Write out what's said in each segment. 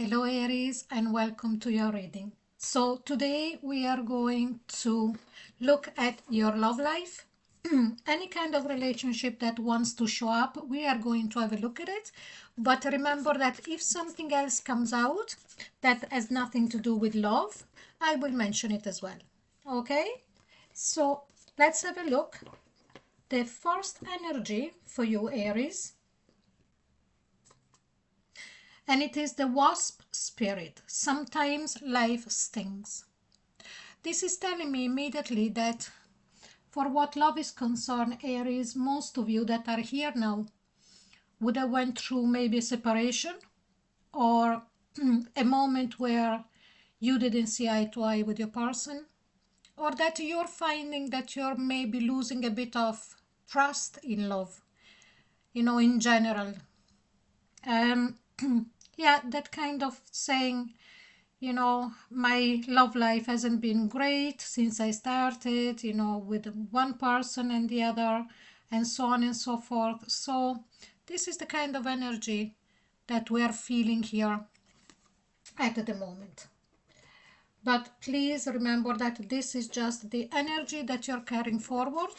Hello Aries and welcome to your reading. So today we are going to look at your love life. Any kind of relationship that wants to show up, we are going to have a look at it. But remember that if something else comes out that has nothing to do with love, I will mention it as well. Okay? So let's have a look. The first energy for you, Aries, and it is the Wasp spirit. Sometimes life stings. This is telling me immediately that for what love is concerned, Aries, most of you that are here now would have went through maybe a separation or a moment where you didn't see eye to eye with your person, or that you're finding that you're maybe losing a bit of trust in love, in general. Yeah, that kind of saying, my love life hasn't been great since I started, with one person and the other, and so on and so forth. So this is the kind of energy that we are feeling here at the moment. But please remember that this is just the energy that you're carrying forward.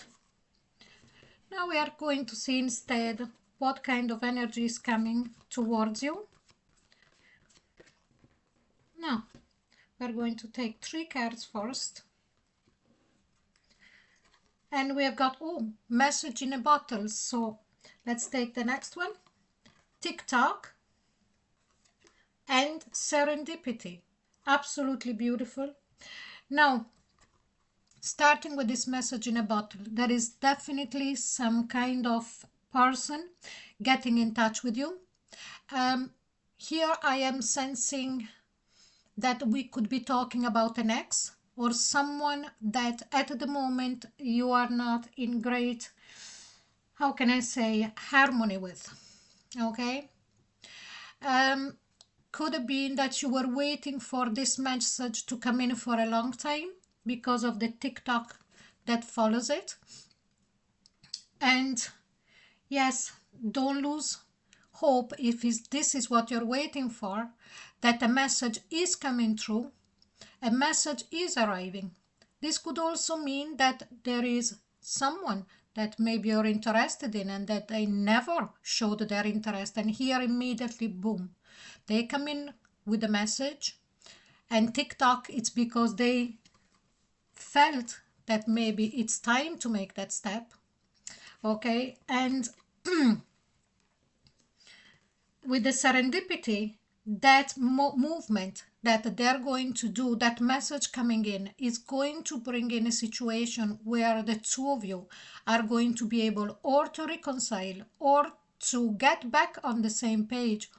Now we are going to see instead what kind of energy is coming towards you. Now, we're going to take 3 cards first. And we have got, message in a bottle. So let's take the next one. Tock and Serendipity. Absolutely beautiful. Now, starting with this message in a bottle, there is definitely some kind of person getting in touch with you. Here I am sensing that we could be talking about an ex or someone that at the moment you are not in great, how can I say, harmony with. Okay? Could have been that you were waiting for this message to come in for a long time because of the TikTok that follows it. And yes, don't lose hope if this is what you're waiting for, that a message is coming through, a message is arriving. This could also mean that there is someone that maybe you're interested in and that they never showed their interest, and here immediately, boom, they come in with a message. And TikTok, it's because they felt that maybe it's time to make that step. Okay, and with the serendipity, that movement that they're going to do, that message coming in, is going to bring in a situation where the two of you are going to be able or to reconcile or to get back on the same page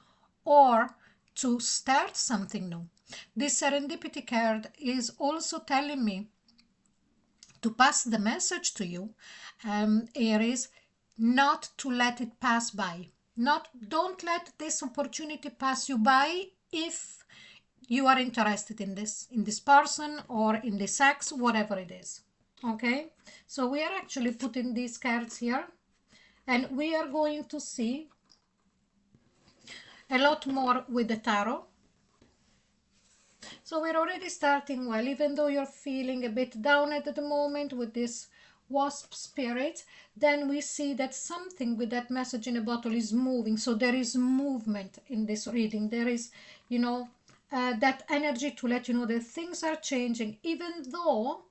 or to start something new. This serendipity card is also telling me to pass the message to you, Aries, not to let it pass by. Don't let this opportunity pass you by if you are interested in this person or in this sex, whatever it is. Okay, so we are actually putting these cards here, and we are going to see a lot more with the tarot. So we're already starting well, even though you're feeling a bit down at the moment with this Wasp spirit, then we see that something with that message in a bottle is moving. So there is movement in this reading. There is, that energy to let you know that things are changing, even though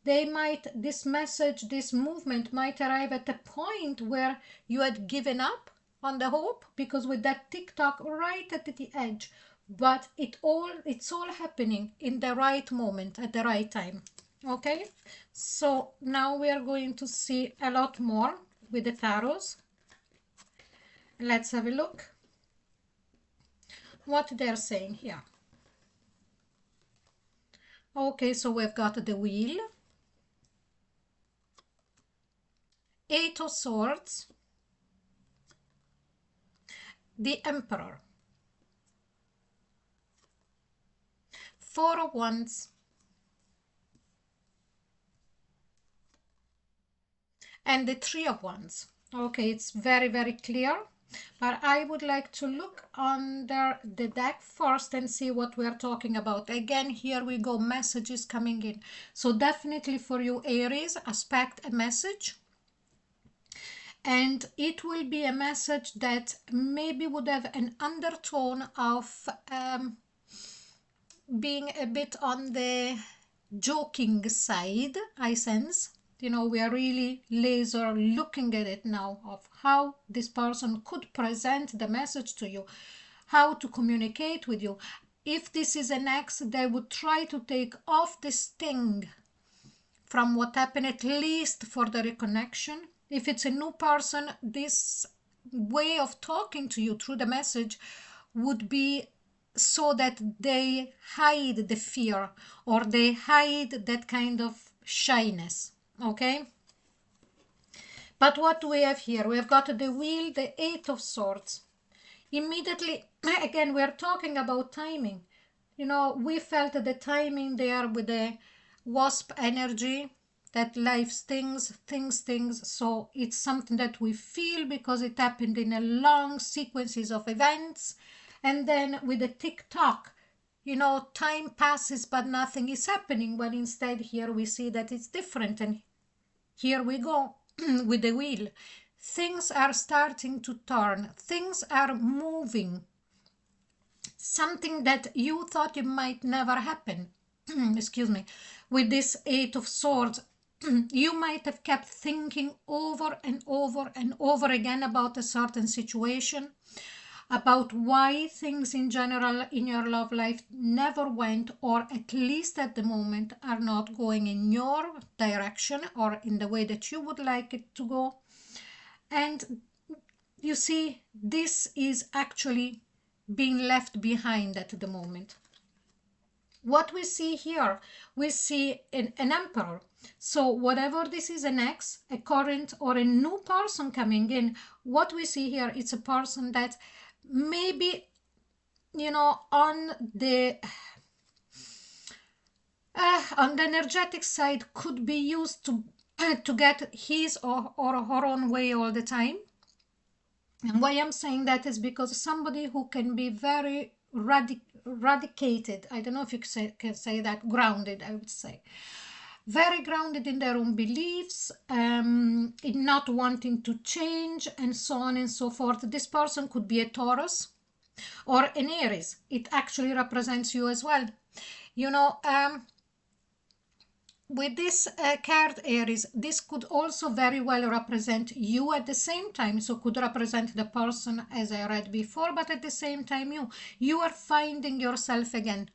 this message, this movement might arrive at a point where you had given up on the hope, because with that TikTok right at the edge, but it's all happening in the right moment at the right time. Okay, so now we are going to see a lot more with the tarots. Let's have a look what they're saying here. Okay, so we've got the Wheel, 8 of Swords, the Emperor, 4 of Wands, and the 3 of Wands. Okay, it's very, very clear But I would like to look under the deck first and see what we are talking about. Again, here we go, messages coming in. So definitely for you, Aries, expect a message. And it will be a message that maybe would have an undertone of being a bit on the joking side, I sense. You know, we are really laser looking at it now of how this person could present the message to you, how to communicate with you. If this is an ex, they would try to take off the sting from what happened, at least for the reconnection. If it's a new person, this way of talking to you through the message would be so that they hide the fear or they hide that kind of shyness. Okay? But what do we have here? We have got the wheel, the Eight of Swords. Immediately, again, we are talking about timing. You know, we felt the timing there with the Wasp energy, that life stings. So it's something that we feel because it happened in a long sequences of events. And then with the tick-tock, you know, time passes but nothing is happening. When instead here we see that it's different. And here we go with the wheel. Things are starting to turn. Things are moving. Something that you thought it might never happen. Excuse me. With this Eight of Swords, you might have kept thinking over and over and over again about a certain situation, about why things in general in your love life never went, or at least at the moment are not going in your direction or in the way that you would like it to go. And you see, this is actually being left behind at the moment. What we see here, we see an emperor. So whatever this is, an ex, a current, or a new person coming in, what we see here, it's a person that maybe, you know, on the energetic side could be used to get his or her own way all the time. And why I'm saying that is because somebody who can be very radicated, I don't know if you can say that, grounded, I would say. Very grounded in their own beliefs, in not wanting to change, and so on and so forth. This person could be a Taurus or an Aries. It actually represents you as well. You know, with this card Aries, this could also very well represent you at the same time. So could represent the person as I read before, but at the same time you are finding yourself again.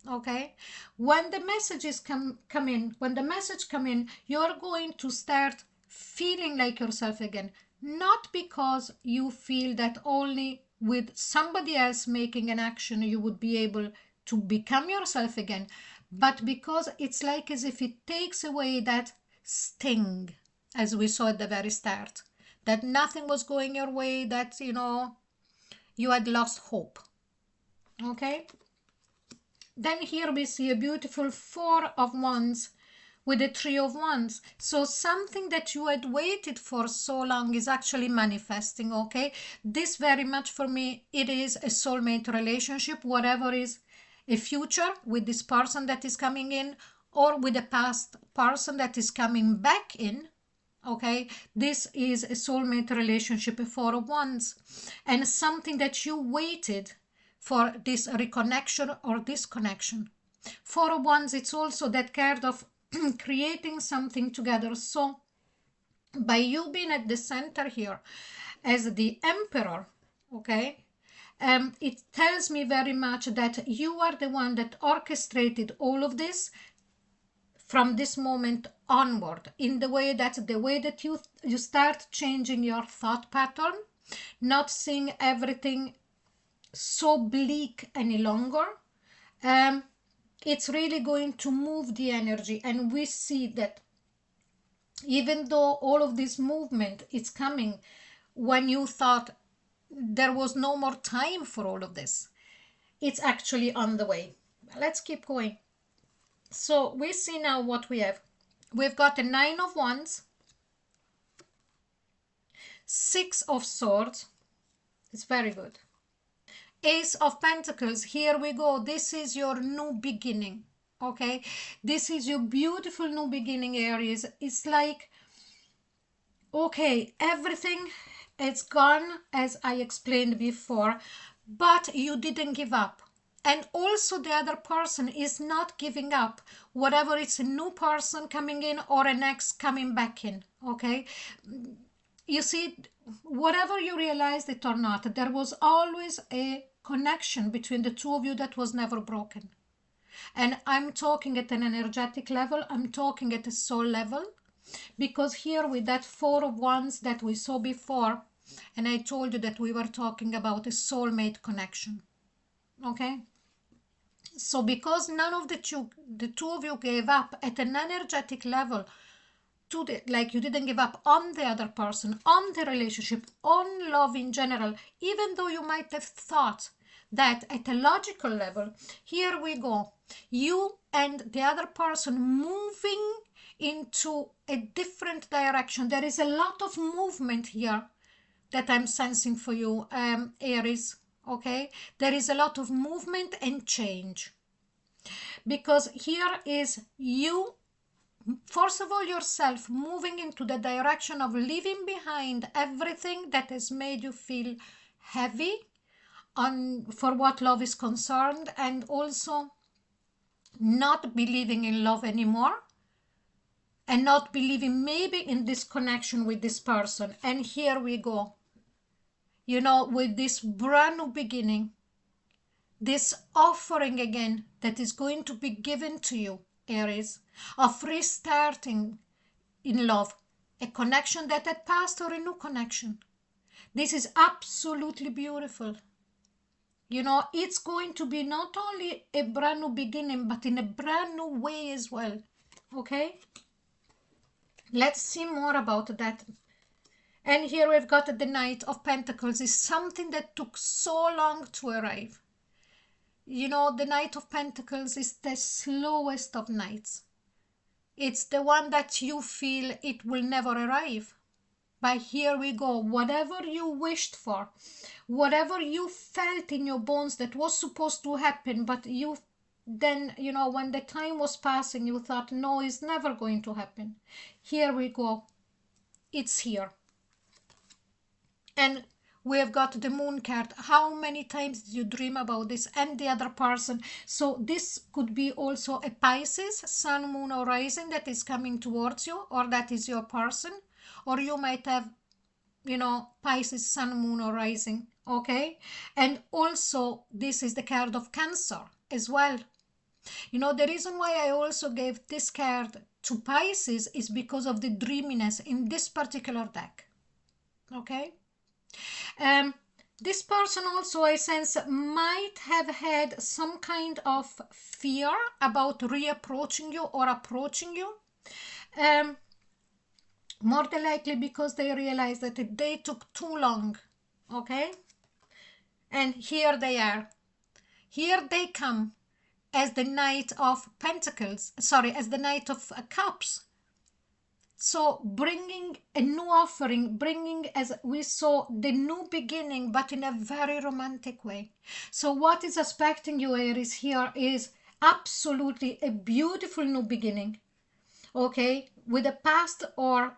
Okay, when the messages come in, when the message come in, you're going to start feeling like yourself again. Not because you feel that only with somebody else making an action you would be able to become yourself again, but because it's like as if it takes away that sting, as we saw at the very start, that nothing was going your way, that, you know, you had lost hope. Okay. Then here we see a beautiful Four of Wands with a Three of Wands. So something that you had waited for so long is actually manifesting, okay? This very much for me, it is a soulmate relationship, whatever is a future with this person that is coming in, or with a past person that is coming back in, okay? This is a soulmate relationship, a Four of Wands, and something that you waited for, this reconnection or disconnection. Four of Wands, it's also that card of creating something together. So by you being at the center here as the emperor, okay, it tells me very much that you are the one that orchestrated all of this from this moment onward, in the way that you start changing your thought pattern, not seeing everything so bleak any longer. It's really going to move the energy, and we see that even though all of this movement is coming when you thought there was no more time for all of this, it's actually on the way. Let's keep going. So we see now what we have. We've got a Nine of Wands, Six of Swords, It's very good. Ace of Pentacles, here we go. This is your new beginning, okay? This is your beautiful new beginning, Aries. It's like, okay, everything is gone as I explained before, but you didn't give up. And also the other person is not giving up, whatever it's a new person coming in or an ex coming back in, okay? You see, whatever you realized it or not, there was always a connection between the two of you that was never broken. And I'm talking at an energetic level, I'm talking at a soul level, because here with that Four of Wands that we saw before, and I told you that we were talking about a soulmate connection, okay? So because none of the two of you gave up at an energetic level, to the, like you didn't give up on the other person, on the relationship, on love in general, even though you might have thought that at a logical level, here we go, you and the other person moving into a different direction. There is a lot of movement here that I'm sensing for you, Aries, okay? There is a lot of movement and change, because here is you, first of all, yourself moving into the direction of leaving behind everything that has made you feel heavy on for what love is concerned, and also not believing in love anymore, and not believing maybe in this connection with this person. And here we go, you know, with this brand new beginning, this offering again that is going to be given to you, Aries, of restarting in love, a connection that had passed or a new connection. This is absolutely beautiful. You know, it's going to be not only a brand new beginning, but in a brand new way as well. Okay? Let's see more about that. And here we've got the Knight of Pentacles. Is something that took so long to arrive. You know, the Knight of Pentacles is the slowest of knights. It's the one that you feel it will never arrive. But here we go, whatever you wished for, whatever you felt in your bones that was supposed to happen, but you then, you know, when the time was passing, you thought, no, it's never going to happen. Here we go, it's here. And we have got the Moon card. How many times did you dream about this and the other person? So this could be also a Pisces, Sun, Moon, or Rising that is coming towards you, or that is your person. Or you might have, you know, Pisces, Sun, Moon, or Rising, okay? And also, this is the card of Cancer as well. You know, the reason why I also gave this card to Pisces is because of the dreaminess in this particular deck, okay? This person also, I sense, might have had some kind of fear about reapproaching you or approaching you. More than likely because they realized that they took too long, okay? And here they are. Here they come as the Knight of Pentacles, sorry, as the Knight of Cups. So bringing a new offering, bringing, as we saw, the new beginning, but in a very romantic way. So what is expecting you, Aries, here is absolutely a beautiful new beginning, okay? With a past or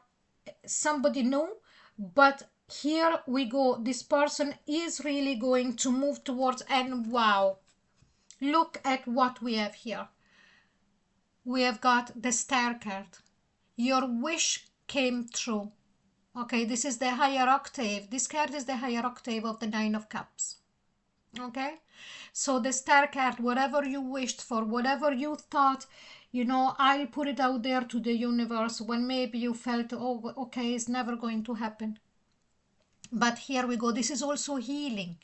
somebody new, but here we go, this person is really going to move towards, and wow, look at what we have here. We have got the Star card. Your wish came true, okay? This is the higher octave. This card is the higher octave of the Nine of Cups, okay? So the Star card, whatever you wished for, whatever you thought, you know, I'll put it out there to the universe, when maybe you felt, oh, okay, it's never going to happen. But here we go. This is also healing.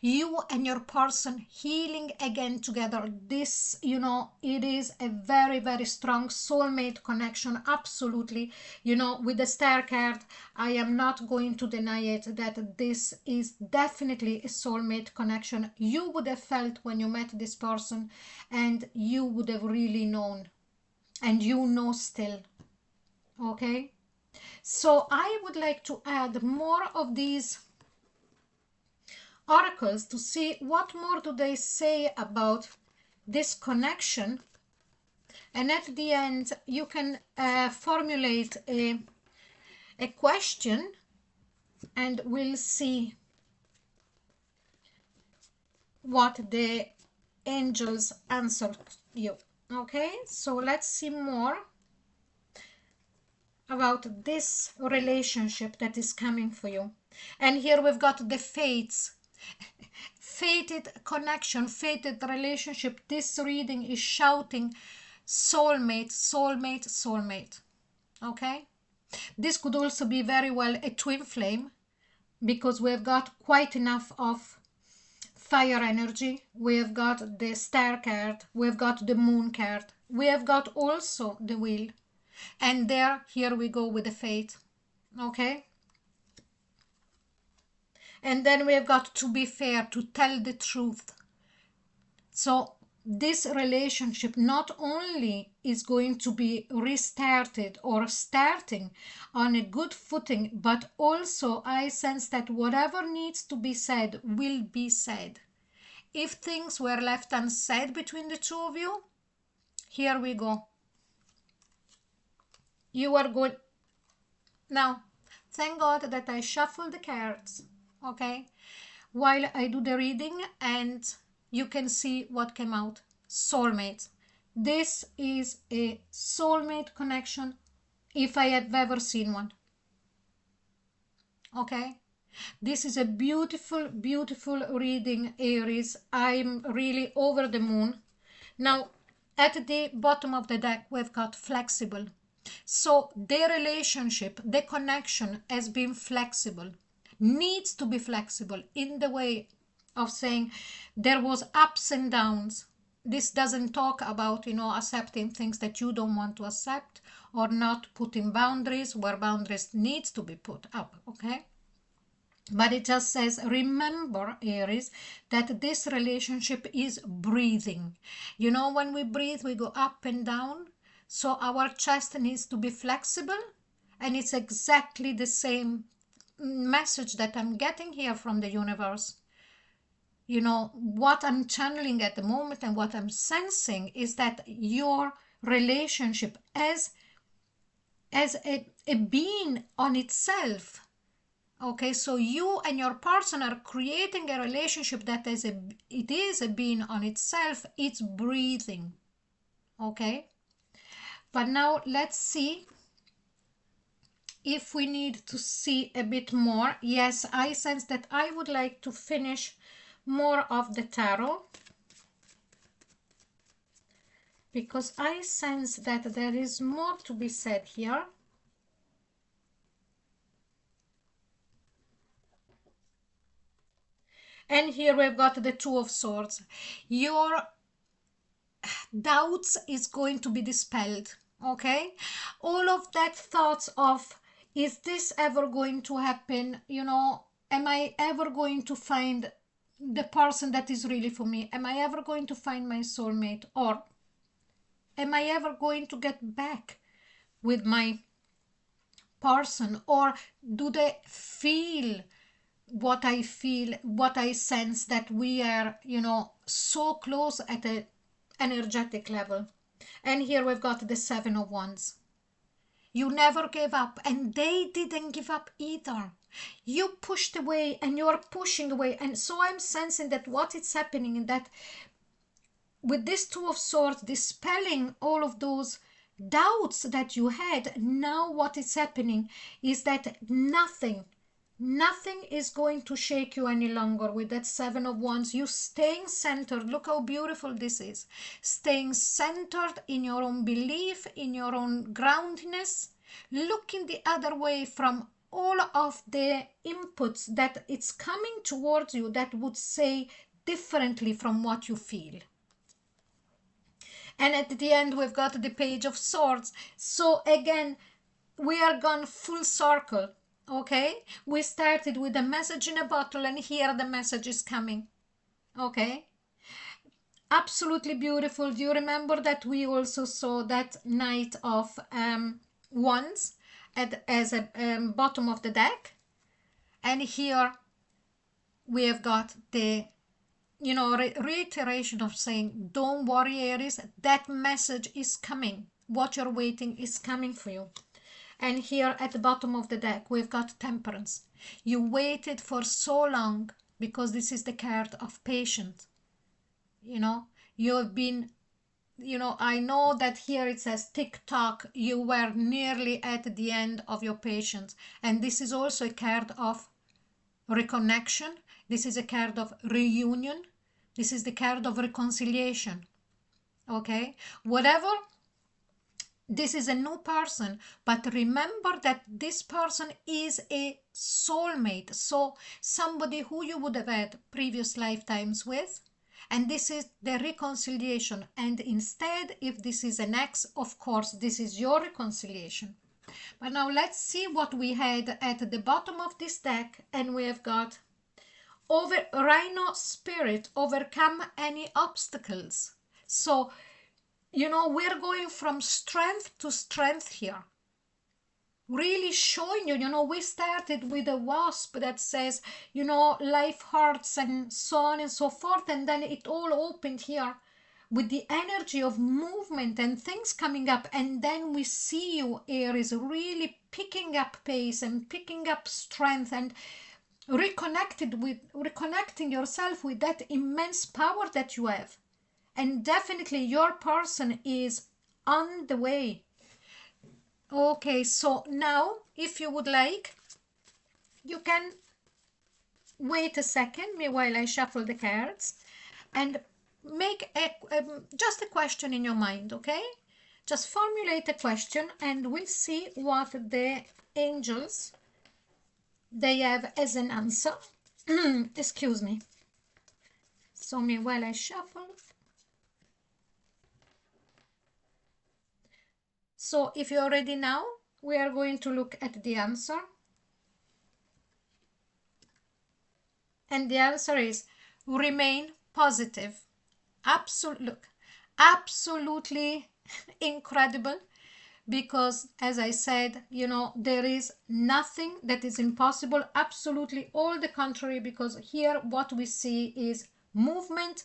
You and your person healing again together. This, you know, it is a very, very strong soulmate connection. Absolutely. You know, with the Star card, I am not going to deny it that this is definitely a soulmate connection. You would have felt when you met this person, and you would have really known, and you know still, okay? So I would like to add more of these oracles to see what more do they say about this connection. And at the end, you can formulate a question, and we'll see what the angels answer you. Okay, so let's see more about this relationship that is coming for you. And here we've got the fates. Fated connection, fated relationship. This reading is shouting soulmate, soulmate, soulmate. Okay, this could also be very well a twin flame, because we've got quite enough of fire energy. We've got the star card, we've got the moon card, we have got also the wheel, and here we go with the fate. Okay, and then we have got to be fair, to tell the truth. So this relationship not only is going to be restarted or starting on a good footing, but also I sense that whatever needs to be said will be said. If things were left unsaid between the two of you, here we go. You are going... Now, thank God that I shuffled the cards, okay, while I do the reading, and you can see what came out. Soulmate. This is a soulmate connection if I have ever seen one. Okay, this is a beautiful, beautiful reading, Aries. I'm really over the moon. Now, at the bottom of the deck, we've got flexible. So their relationship, the connection has been flexible, needs to be flexible in the way of saying there was ups and downs. This doesn't talk about, accepting things that you don't want to accept, or not putting boundaries where boundaries needs to be put up, okay? But it just says, remember, Aries, that this relationship is breathing. When we breathe, we go up and down. So our chest needs to be flexible. And it's exactly the same message that I'm getting here from the universe. What I'm channeling at the moment and what I'm sensing is that your relationship as a being on itself. Okay, so you and your partner are creating a relationship that is a being on itself. It's breathing. Okay, but now let's see if we need to see a bit more. Yes, I sense that I would like to finish more of the tarot, because I sense that there is more to be said here. And here we've got the Two of Swords. Your doubts is going to be dispelled, okay? All of that thoughts of, is this ever going to happen? Am I ever going to find the person that is really for me? Am I ever going to find my soulmate? Or am I ever going to get back with my person? Or do they feel what I feel, what I sense, that we are, so close at an energetic level? And here we've got the Seven of Wands. You never gave up, and they didn't give up either. You pushed away and you're pushing away. And so I'm sensing that what is happening in that, with this Two of Swords, dispelling all of those doubts that you had, now what is happening is that nothing is going to shake you any longer. With that Seven of Wands, you staying centered. Look how beautiful this is. Staying centered in your own belief, in your own groundedness, looking the other way from all of the inputs that it's coming towards you that would say differently from what you feel. And at the end, we've got the Page of Swords. So again, we are gone full circle. Okay, we started with a message in a bottle, and here the message is coming. Okay, absolutely beautiful. Do you remember that we also saw that Knight of Wands as a bottom of the deck? And here we have got the, you know, reiteration of saying, don't worry, Aries, that message is coming. What you're waiting is coming for you. And here at the bottom of the deck, we've got Temperance. You waited for so long because this is the card of patience. You know, you have been, you know, I know that here it says tick-tock, you were nearly at the end of your patience. And this is also a card of reconnection. This is a card of reunion. This is the card of reconciliation. Okay? Whatever, this is a new person, but remember that this person is a soulmate. So somebody who you would have had previous lifetimes with. And this is the reconciliation. And instead, if this is an ex, of course, this is your reconciliation. But now let's see what we had at the bottom of this deck. And we have got Rhino spirit, overcome any obstacles. So, you know, we're going from strength to strength here. Really showing you, you know, we started with a wasp that says, you know, life hurts and so on and so forth. And then it all opened here with the energy of movement and things coming up. And then we see you, Aries, really picking up pace and picking up strength and reconnecting yourself with that immense power that you have. And definitely your person is on the way. Okay, so now if you would like, you can wait a second while I shuffle the cards and make just a question in your mind, okay? Just formulate a question and we'll see what the angels, they have as an answer. Excuse me. So while I shuffle. So if you're ready now, we are going to look at the answer. And the answer is remain positive. Absolutely incredible. Because as I said, you know, there is nothing that is impossible. Absolutely all the contrary, because here what we see is movement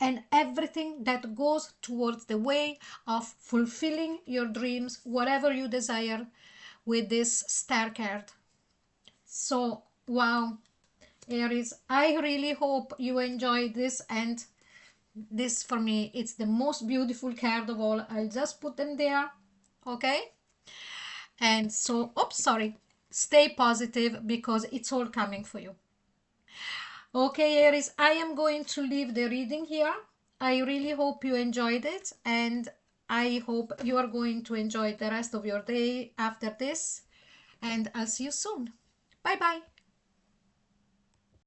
and everything that goes towards the way of fulfilling your dreams, whatever you desire with this star card. So, wow, Aries, I really hope you enjoyed this, and this for me, it's the most beautiful card of all. I'll just put them there, okay? And so, oops, sorry, stay positive because it's all coming for you. Okay, Aries, I am going to leave the reading here. I really hope you enjoyed it, and I hope you are going to enjoy the rest of your day after this, and I'll see you soon. Bye bye.